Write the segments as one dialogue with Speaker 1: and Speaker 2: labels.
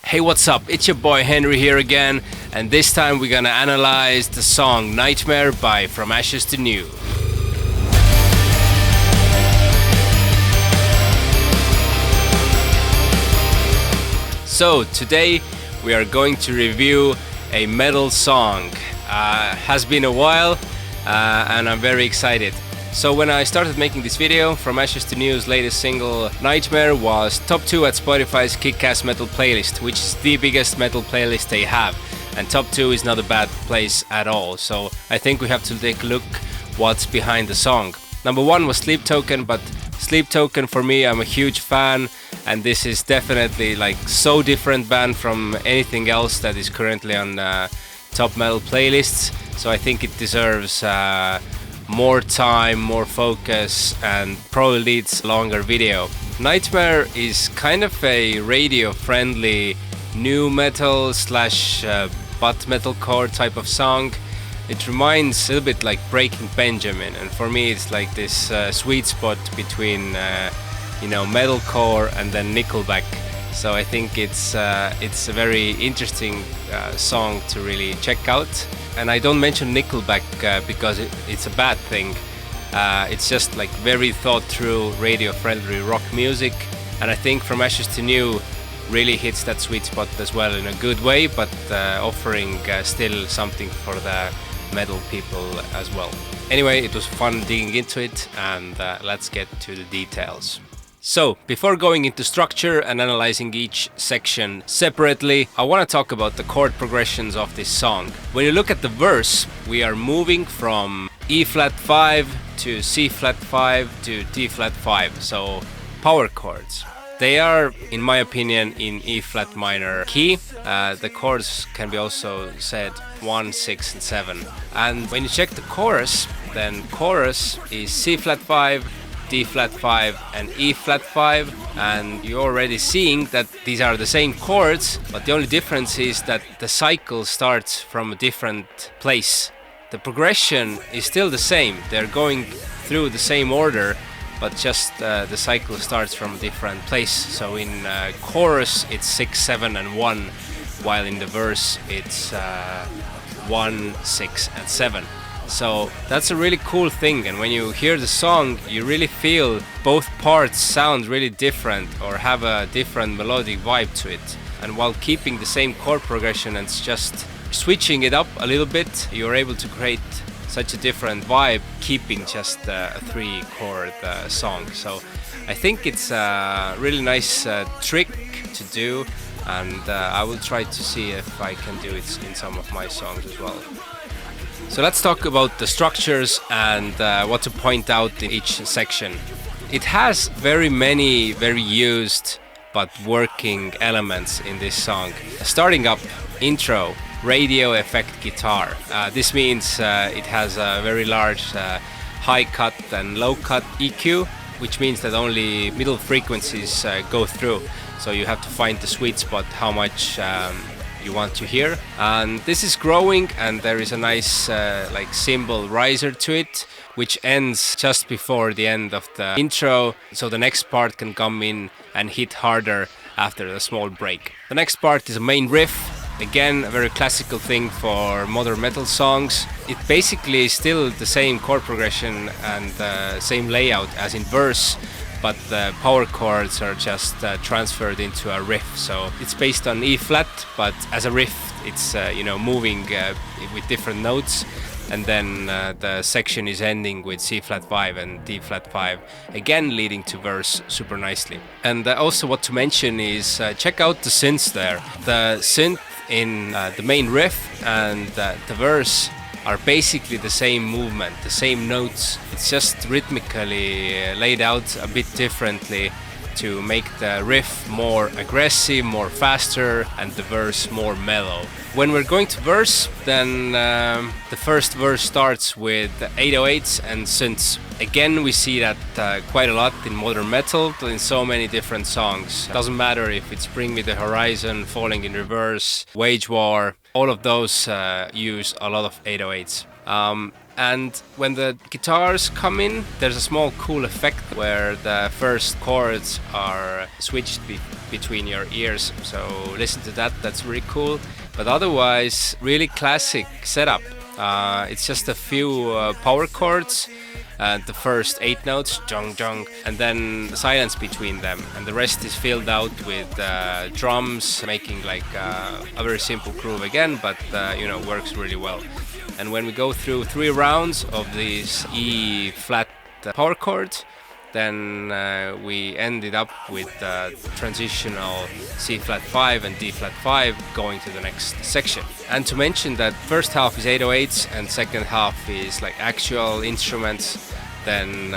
Speaker 1: Hey, what's up? It's your boy Henry here again, and this time we're gonna analyze the song Nightmare by From Ashes to New. So today we are going to review a metal song. Has been a while and I'm very excited. So when I started making this video, From Ashes to New's latest single Nightmare was top 2 at Spotify's Kick-Ass Metal playlist, which is the biggest metal playlist they have. And top 2 is not a bad place at all. So I think we have to take a look what's behind the song. Number 1 was Sleep Token, but Sleep Token for me, I'm a huge fan, and this is definitely like so different band from anything else that is currently on top metal playlists. So I think it deserves more time, more focus, and probably needs a longer video. Nightmare is kind of a radio-friendly new metal slash butt metalcore type of song. It reminds a little bit like Breaking Benjamin, and for me it's like this sweet spot between metalcore and then Nickelback. So I think it's a very interesting song to really check out. And I don't mention Nickelback because it's a bad thing. It's just like very thought through radio-friendly rock music, and I think From Ashes to New really hits that sweet spot as well in a good way, but offering still something for the metal people as well. Anyway, it was fun digging into it, and let's get to the details. So, before going into structure and analyzing each section separately, I want to talk about the chord progressions of this song. When you look at the verse, we are moving from E flat 5 to C flat 5 to D flat 5, so power chords. They are, in my opinion, in E flat minor key. The chords can be also said 1, 6 and 7. And when you check the chorus, then chorus is C flat 5, D flat 5 and E flat 5, and you're already seeing that these are the same chords, but the only difference is that the cycle starts from a different place. The progression is still the same, they're going through the same order, but just the cycle starts from a different place. So in chorus it's 6, 7 and 1, while in the verse it's 1, 6 and 7. So that's a really cool thing, and when you hear the song you really feel both parts sound really different or have a different melodic vibe to it. And while keeping the same chord progression and just switching it up a little bit, you're able to create such a different vibe keeping just a 3-chord song. So I think it's a really nice trick to do, and I will try to see if I can do it in some of my songs as well. So let's talk about the structures and what to point out in each section. It has very many very used but working elements in this song. Starting up, intro, radio effect guitar. This means it has a very large high cut and low cut EQ, which means that only middle frequencies go through. So you have to find the sweet spot, how much you want to hear. And this is growing, and there is a nice like cymbal riser to it, which ends just before the end of the intro, so the next part can come in and hit harder after a small break. The next part is a main riff. Again, a very classical thing for modern metal songs. It basically is still the same chord progression and same layout as in verse, but the power chords are just transferred into a riff. So it's based on E flat, but as a riff it's moving with different notes, and then the section is ending with C flat 5 and D flat 5, again leading to verse super nicely. And also what to mention is check out the synths there. The synth in the main riff and the verse are basically the same movement, the same notes. It's just rhythmically laid out a bit differently to make the riff more aggressive, more faster, and the verse more mellow. When we're going to verse, then the first verse starts with 808s and synths. Again, we see that quite a lot in modern metal, in so many different songs. Doesn't matter if it's Bring Me the Horizon, Falling in Reverse, Wage War, all of those use a lot of 808s. And when the guitars come in, there's a small cool effect where the first chords are switched between your ears. So listen to that, that's really cool. But otherwise, really classic setup. It's just a few power chords, the first 8 notes, jung jung, and then the silence between them, and the rest is filled out with drums, making like a very simple groove again, but works really well. And when we go through 3 rounds of these E flat power chords, then we ended up with transitional C flat 5 and D flat 5 going to the next section. And to mention that first half is 808s and second half is like actual instruments, then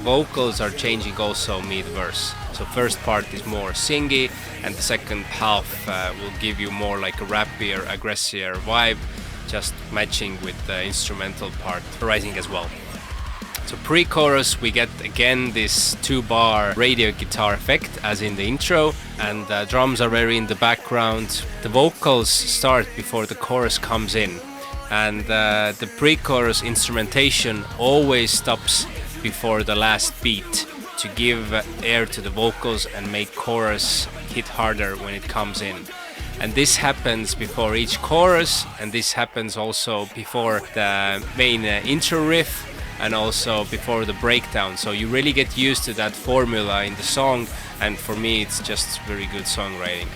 Speaker 1: vocals are changing also mid-verse. So first part is more singy and the second half will give you more like a rappier, aggressive vibe, just matching with the instrumental part rising as well. So pre-chorus we get again this 2-bar radio guitar effect as in the intro, and the drums are very in the background. The vocals start before the chorus comes in, and the pre-chorus instrumentation always stops before the last beat to give air to the vocals and make chorus hit harder when it comes in. And this happens before each chorus, and this happens also before the main intro riff, and also before the breakdown. So you really get used to that formula in the song, and for me it's just very good songwriting.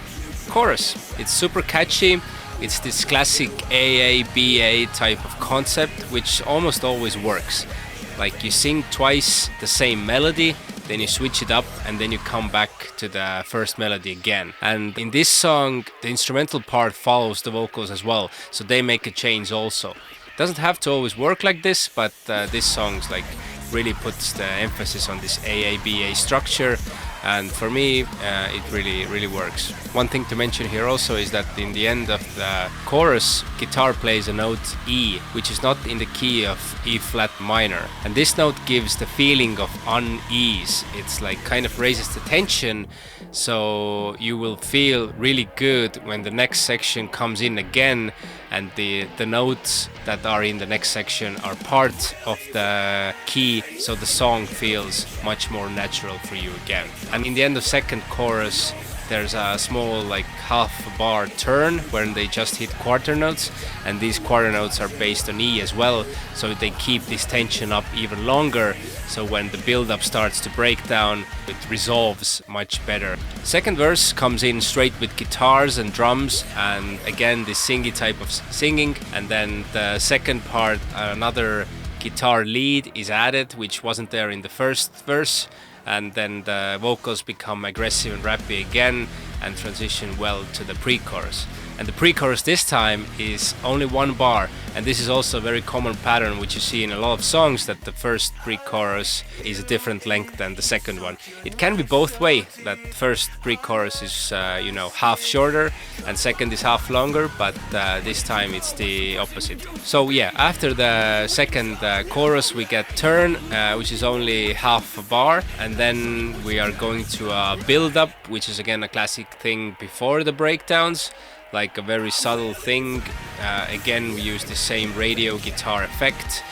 Speaker 1: Chorus, it's super catchy. It's this classic AA-BA type of concept which almost always works. Like you sing twice the same melody, then you switch it up, and then you come back to the first melody again. And in this song the instrumental part follows the vocals as well, so they make a change also. Doesn't have to always work like this, but this song's like really puts the emphasis on this AABA structure, and for me it really works. One thing to mention here also is that in the end of the chorus, guitar plays a note E, which is not in the key of E flat minor, and this note gives the feeling of unease. It's like kind of raises the tension, so you will feel really good when the next section comes in again, and the notes that are in the next section are part of the key, so the song feels much more natural for you again. And in the end of second chorus, there's a small like half bar turn where they just hit quarter notes, and these quarter notes are based on E as well, so they keep this tension up even longer, so when the build-up starts to break down, it resolves much better. Second verse comes in straight with guitars and drums, and again this singy type of singing, and then the second part, another guitar lead is added which wasn't there in the first verse, and then the vocals become aggressive and rappy again and transition well to the pre-chorus. And the pre-chorus this time is only 1 bar, and this is also a very common pattern which you see in a lot of songs, that the first pre-chorus is a different length than the second one. It can be both way, that first pre-chorus is half shorter and second is half longer, but this time it's the opposite. So yeah, after the second chorus we get turn, which is only half a bar, and then we are going to a build-up, which is again a classic thing before the breakdowns, like a very subtle thing. Again, we use the same radio guitar effect,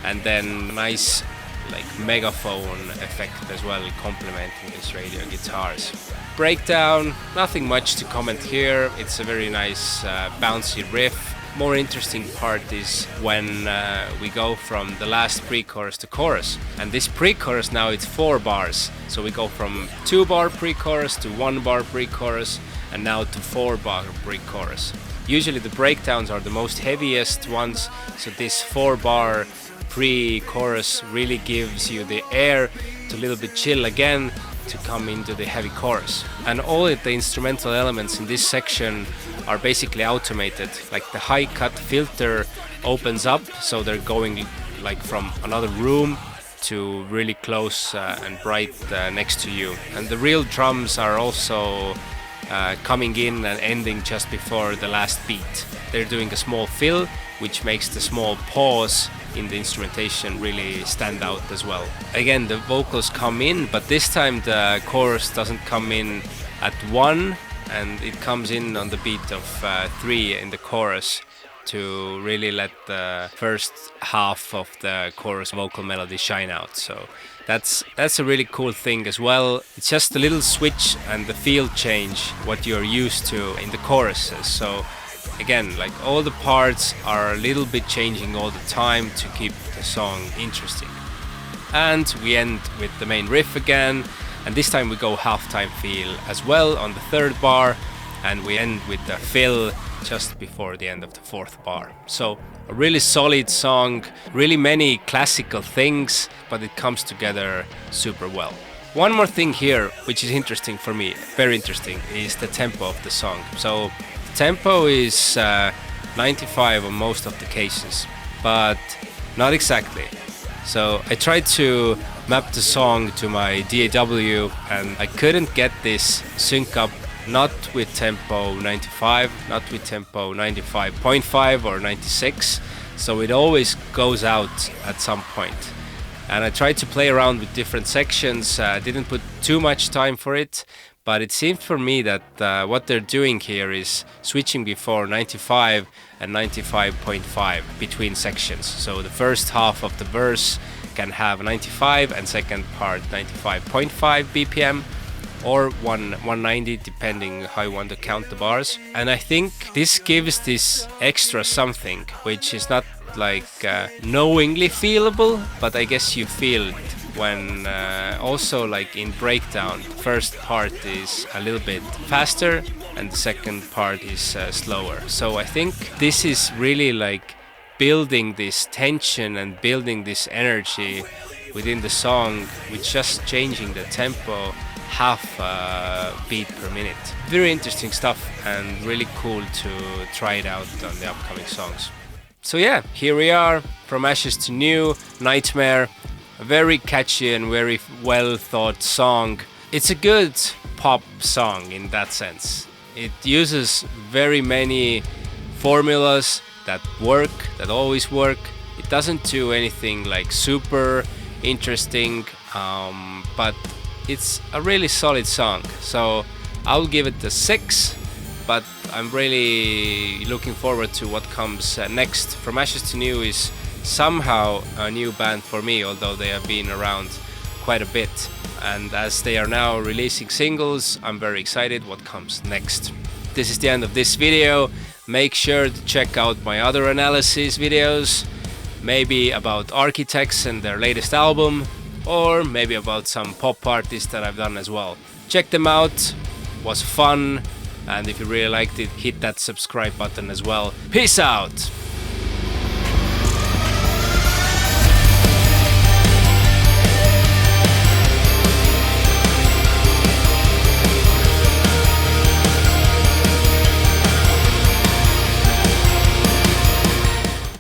Speaker 1: and then nice like megaphone effect as well, complementing these radio guitars. Breakdown, nothing much to comment here. It's a very nice bouncy riff. More interesting part is when we go from the last pre-chorus to chorus, and this pre-chorus now it's 4 bars, so we go from 2 bar pre-chorus to 1 bar pre-chorus, and now to 4 bar pre-chorus. Usually the breakdowns are the most heaviest ones, so this 4 bar pre-chorus really gives you the air to a little bit chill again to come into the heavy chorus. And all of the instrumental elements in this section are basically automated, like the high cut filter opens up, so they're going like from another room to really close and bright next to you. And the real drums are also coming in and ending just before the last beat. They're doing a small fill, which makes the small pause in the instrumentation really stand out as well. Again, the vocals come in, but this time the chorus doesn't come in at 1, and it comes in on the beat of 3 in the chorus. to really let the first half of the chorus vocal melody shine out. So that's a really cool thing as well. It's just a little switch and the feel change what you're used to in the choruses. So again, like all the parts are a little bit changing all the time to keep the song interesting. And we end with the main riff again, and this time we go halftime feel as well on the third bar, and we end with the fill just before the end of the fourth bar. So a really solid song, really many classical things, but it comes together super well. One more thing here, which is interesting for me, very interesting, is the tempo of the song. So the tempo is 95 on most of the cases, but not exactly. So I tried to map the song to my DAW and I couldn't get this sync up, not with tempo 95, not with tempo 95.5 or 96. So it always goes out at some point. And I tried to play around with different sections, didn't put too much time for it, but it seemed for me that what they're doing here is switching before 95 and 95.5 between sections. So the first half of the verse can have 95 and second part 95.5 BPM or 190 depending how you want to count the bars. And I think this gives this extra something which is not like knowingly feelable, but I guess you feel it when also like in breakdown, the first part is a little bit faster and the second part is slower. So I think this is really like building this tension and building this energy within the song with just changing the tempo half beat per minute. Very interesting stuff and really cool to try it out on the upcoming songs. So yeah, here we are, From Ashes to New, Nightmare. A very catchy and very well thought song. It's a good pop song in that sense. It uses very many formulas that work, that always work. It doesn't do anything like super interesting, but it's a really solid song. So I'll give it a 6, but I'm really looking forward to what comes next. From Ashes to New is somehow a new band for me, although they have been around quite a bit. And as they are now releasing singles, I'm very excited what comes next. This is the end of this video. Make sure to check out my other analysis videos, maybe about Architects and their latest album, or maybe about some pop artists that I've done as well. Check them out, was fun, and if you really liked it, hit that subscribe button as well. Peace out!